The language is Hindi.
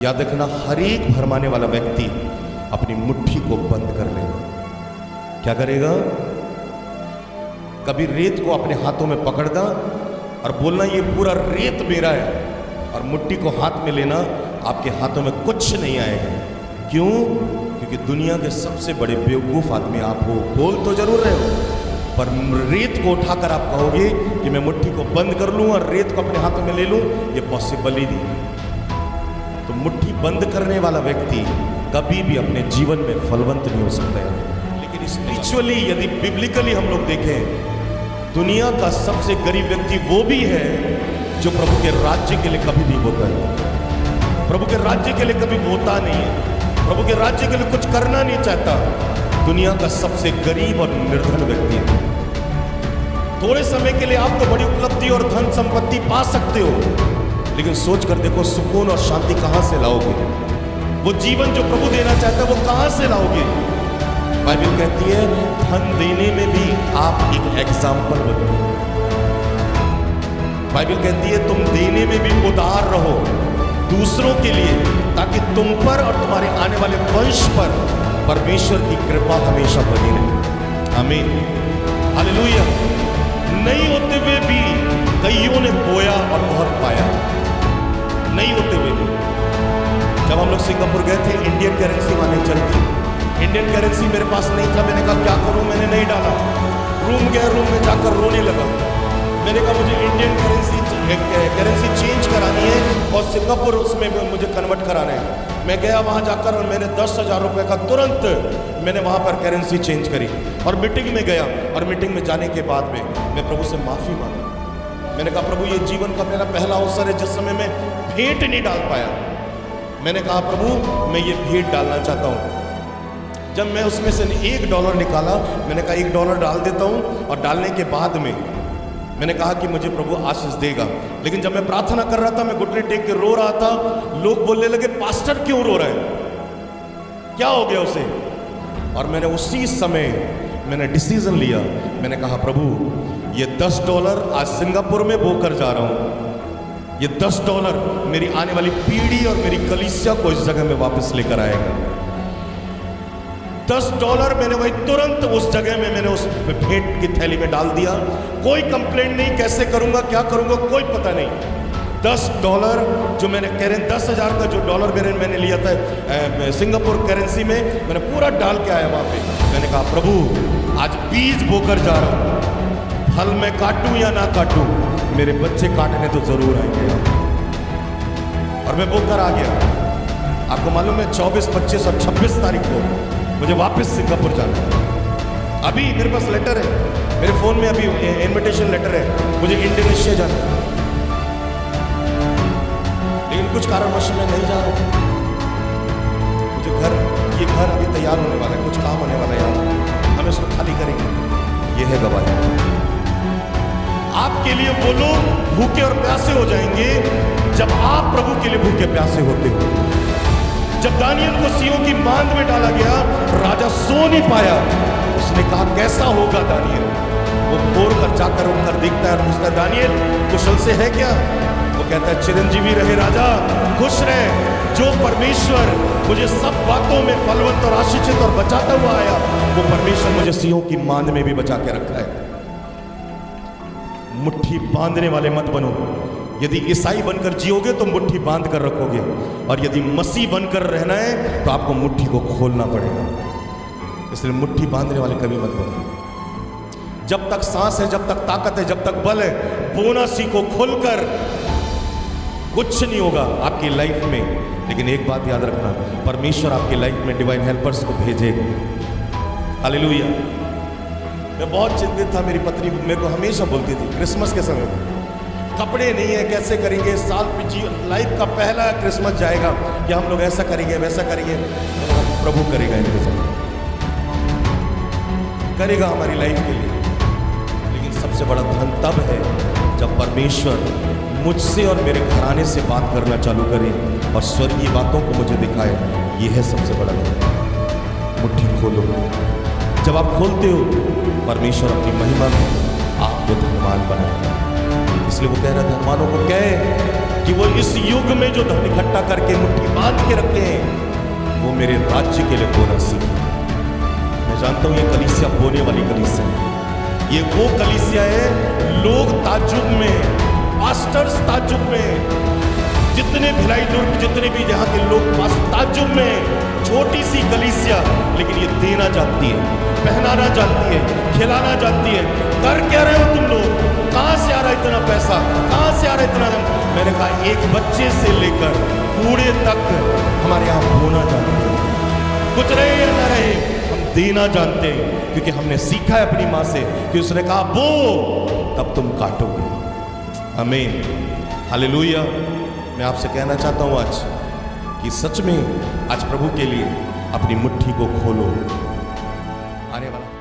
याद रखना, हर एक भरमाने वाला व्यक्ति अपनी मुट्ठी को बंद कर लेगा। क्या करेगा? कभी रेत को अपने हाथों में पकड़ना और बोलना ये पूरा रेत मेरा है, और मुट्ठी को हाथ में लेना, आपके हाथों में कुछ नहीं आएगा। क्यों? क्योंकि दुनिया के सबसे बड़े बेवकूफ़ आदमी आप हो। बोल तो जरूर रहे हो, पर रेत को उठाकर आप कहोगे कि मैं मुट्ठी को बंद कर लूं और रेत को अपने हाथों में ले लूं, ये पॉसिबल ही नहीं। तो मुट्ठी बंद करने वाला व्यक्ति कभी भी अपने जीवन में फलवंत नहीं हो सकता है। लेकिन स्पिरिचुअली, यदि बिब्लिकली हम लोग देखें, दुनिया का सबसे गरीब व्यक्ति वो भी है जो प्रभु के राज्य के लिए कभी नहीं बोता है, प्रभु के राज्य के लिए कभी बोता नहीं है, प्रभु के राज्य के लिए कुछ करना नहीं चाहता। दुनिया का सबसे गरीब और निर्धन व्यक्ति है। थोड़े समय के लिए आप तो बड़ी उपलब्धि और धन संपत्ति पा सकते हो, लेकिन सोच कर देखो, सुकून और शांति कहां से लाओगे? वो जीवन जो प्रभु देना चाहता है वो कहां से लाओगे? बाइबल कहती है, धन देने में भी आप एक एग्जाम्पल बनो। बाइबल कहती है, तुम देने में भी उदार रहो दूसरों के लिए, ताकि तुम पर और तुम्हारे आने वाले वंश पर परमेश्वर की कृपा हमेशा बनी रहे। आमीन, हालेलुया। नहीं होते हुए भी कईयों ने बोया और बहुत पाया। नहीं होते हुए भी, जब हम लोग सिंगापुर गए थे, इंडियन करेंसी वहां नहीं चलती। इंडियन करेंसी मेरे पास नहीं था। मैंने कहा क्या करूं, मैंने नहीं डाला। रूम गया, रूम में जाकर रोने लगा। मैंने कहा मुझे इंडियन करेंसी चेंज करानी है और सिंगापुर उसमें मुझे कन्वर्ट कराना है। मैं गया वहाँ जाकर और मैंने 10,000 रुपये का तुरंत मैंने वहाँ पर करेंसी चेंज करी और मीटिंग में गया। और मीटिंग में जाने के बाद में मैं प्रभु से माफ़ी मांगी। मैंने कहा प्रभु, ये जीवन का मेरा पहला अवसर है जिस समय मैं भेंट नहीं डाल पाया। मैंने कहा प्रभु, मैं ये भेंट डालना चाहता हूँ। जब मैं उसमें से $1 निकाला, मैंने कहा $1 डाल देता हूँ, और डालने के बाद में मैंने कहा कि मुझे प्रभु आशीष देगा। लेकिन जब मैं प्रार्थना कर रहा था, मैं घुटने टेक के रो रहा था। लोग बोलने लगे, पास्टर क्यों रो रहा है, क्या हो गया उसे? और मैंने उसी समय मैंने डिसीजन लिया। मैंने कहा प्रभु, ये $10 आज सिंगापुर में बोकर जा रहा हूँ। ये $10 मेरी आने वाली पीढ़ी और मेरी कलीसिया को इस जगह में वापस लेकर आएगा। $10 मैंने वही तुरंत उस जगह में मैंने उस भेंट की थैली में डाल दिया। कोई कंप्लेंट नहीं, कैसे करूंगा, क्या करूंगा, कोई पता नहीं। $10 जो मैंने 10,000 का जो डॉलर मैंने लिया था सिंगापुर करेंसी में, मैंने पूरा डाल के आया वहां पे। मैंने कहा प्रभु, आज बीज बोकर जा रहा हूं, फल मैं काटूं या ना काटूं, मेरे बच्चे काटने तो जरूर आएंगे। और मैं बोकर आ गया। आपको मालूम है, 24, 25 और 26 तारीख को मुझे वापस सिंगापुर जाना है। अभी मेरे पास लेटर है, मेरे फ़ोन में अभी इनविटेशन लेटर है, मुझे इंडोनेशिया जाना है। लेकिन कुछ कारणवश मैं नहीं जा रहा हूँ। मुझे ये घर अभी तैयार होने वाला है, कुछ काम होने वाला है यहाँ, हम इसको खाली करेंगे। ये है गवाही। आपके लिए वो लोग भूखे और प्यासे हो जाएंगे जब आप प्रभु के लिए भूखे प्यासे होते हो। जब दानियल को सिंहों की मांद में डाला गया, राजा सो नहीं पाया। उसने कहा कैसा होगा दानियल? वो भोर कर जाकर उठकर देखता है और पूछता है, दानियल कुशल से है क्या? वो कहता है, चिरंजीवी रहे राजा, खुश रहे। जो परमेश्वर मुझे सब बातों में फलवंत और आशीषित और बचाता हुआ आया, वो परमेश्वर मुझे सिंहों की मांद में भी बचा के रखा है। मुट्ठी बांधने वाले मत बनो। यदि ईसाई बनकर जियोगे तो मुट्ठी बांध कर रखोगे, और यदि मसीह बनकर रहना है तो आपको मुट्ठी को खोलना पड़ेगा। इसलिए मुट्ठी बांधने वाले कभी मत बनो। जब तक सांस है, जब तक ताकत है, जब तक बल है, बोना सीखो खुलकर। कुछ नहीं होगा आपकी लाइफ में, लेकिन एक बात याद रखना, परमेश्वर आपकी लाइफ में डिवाइन हेल्पर्स को भेजेगा। हालेलुया। मैं बहुत चिंतित था। मेरी पत्नी मेरे को हमेशा बोलती थी क्रिसमस के समय, कपड़े नहीं है, कैसे करेंगे, साल लाइफ का पहला क्रिसमस जाएगा कि हम लोग ऐसा करेंगे वैसा करेंगे। प्रभु करेगा, इंतजार करेगा हमारी लाइफ के लिए। लेकिन सबसे बड़ा धन तब है जब परमेश्वर मुझसे और मेरे घराने से बात करना चालू करे और स्वर्गीय बातों को मुझे दिखाए। यह है सबसे बड़ा धन। मुट्ठी खोलो। जब आप खोलते हो, परमेश्वर अपनी महिमा में आपको धनवान बनाएगा। इसलिए वो कह रहा है, धनवानों को कहे कि वो इस युग में जो धन इकट्ठा करके मुट्ठी बांध के रखे हैं वो मेरे राज्य के लिए बोना सीखे। मैं जानता हूं ये कलीसिया बोने वाली कलीसिया है। ये वो कलीसिया है, लोग ताज्जुब में, पास्टर्स ताज्जुब में, जितने भिलाई दुर्ग जितने भी यहाँ के लोग ताज्जुब में, छोटी सी कलीसिया लेकिन ये देना जानती है, पहनाना जानती है, खिलाना जानती है। कर क्या रहे हो तुम लोग? कहाँ से आ रहा है इतना पैसा? कहाँ से आ रहा है इतना धन? मैंने कहा एक बच्चे से लेकर बूढ़े तक हमारे यहाँ बोना जानते हैं। कुछ रहे या न रहे हम देना जानते हैं, क्योंकि हमने सीखा है अपनी माँ से कि उसने कहा बो तब तुम काटोगे। आमीन, हालेलुया। मैं आपसे कहना चाहता हूँ आज कि सच में आज प्रभु के लिए अपनी मुट्ठी को खोलो। आने वाला